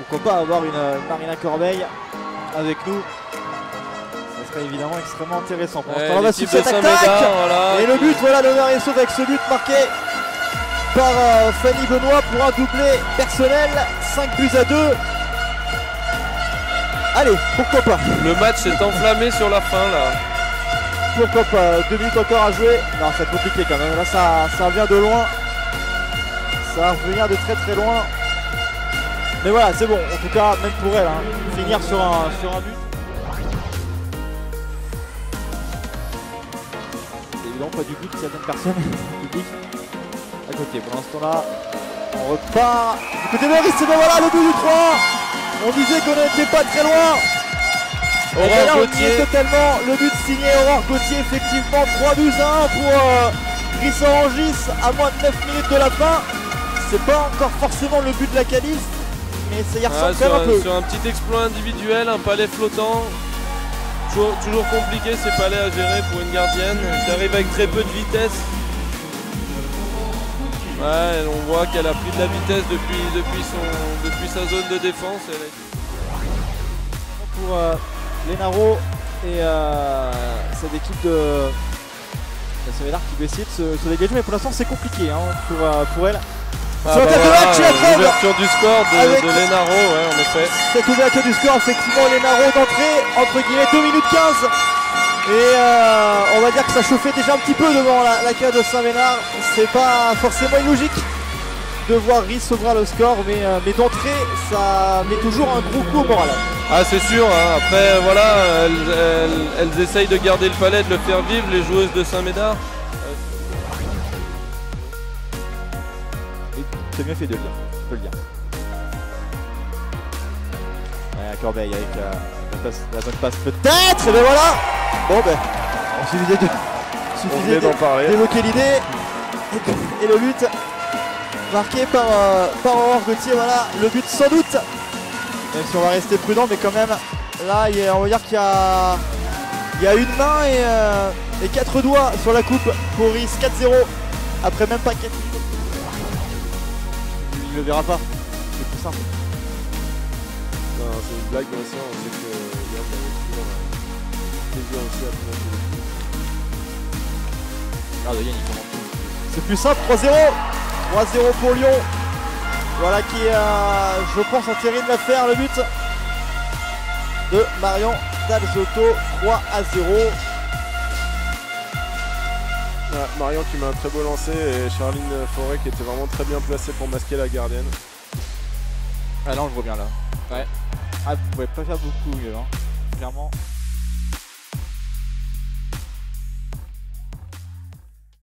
pourquoi pas avoir une Marina Corbeil avec nous. Ça serait évidemment extrêmement intéressant. Pour l'instant, on va suivre cette attaque. Voilà, et le but, voilà, l'honneur est sauf avec ce but marqué par Fanny Benoît pour un doublé personnel. 5-2. Allez, pourquoi pas. Le match s'est enflammé sur la fin là. Pourquoi pas, 2 minutes encore à jouer. Non, c'est compliqué quand même. Là, ça vient de loin. Ça va revenir de très très loin. Mais voilà, c'est bon. En tout cas, même pour elle, hein, finir sur un but. C'est évidemment pas du but de certaines personnes du public. À côté, pour l'instant là, on repart. Du côté de Riss, et ben voilà le but du 3. On disait qu'on n'était pas très loin. Aurore Gauthier totalement, le but signé Aurore Gauthier, effectivement 3-1 pour Riss Orangis à moins de 9 minutes de la fin. C'est pas encore forcément le but de la Calice, mais ça y ressemble quand même un peu. Sur un petit exploit individuel, un palais flottant. Toujours compliqué ces palais à gérer pour une gardienne qui arrive avec très peu de vitesse. Ouais, on voit qu'elle a pris de la vitesse depuis sa zone de défense. Pour Lénaro et cette équipe de Saint-Médard qui veut essayer de se dégager, mais pour l'instant c'est compliqué hein, pour elle. L'ouverture du score de Lénaro, ouais, en effet. Cette ouverture du score, effectivement, Lénaro d'entrée, entre guillemets 2 minutes 15. Et on va dire que ça chauffait déjà un petit peu devant la cage de Saint-Médard. C'est pas forcément illogique de voir Riss ouvrir le score, mais d'entrée, ça met toujours un gros coup au moral. Ah, c'est sûr, hein. Après, voilà, elles essayent de garder le palais, de le faire vivre, les joueuses de Saint-Médard. C'est bien fait de le dire, je peux le dire. Ouais, Corbeil avec la bonne passe peut-être. Et ben voilà. Bon ben, on suffisait d'évoquer l'idée. Et le but marqué par Aurore Gauthier, voilà, le but sans doute. Même si on va rester prudent, mais quand même, là, on va dire qu'il y a une main et 4 doigts sur la coupe pour Riss. 4-0 après même pas 4 minutes. Il ne le verra pas, c'est plus simple. Non, c'est une blague, bien sûr. On sait que Yann avait toujours plaisir aussi à faire le coup. Regarde, Yann, il commente tout. C'est plus simple, 3-0. 3-0 pour Lyon. Voilà qui, je pense, entérine l'affaire, le but de Marion Dalzotto, 3-0. Ah, Marion qui met un très beau lancer et Charline Forêt qui était vraiment très bien placée pour masquer la gardienne. Ah là on le voit bien là. Ouais. Ah, vous pouvez pas faire beaucoup mieux, hein. Clairement.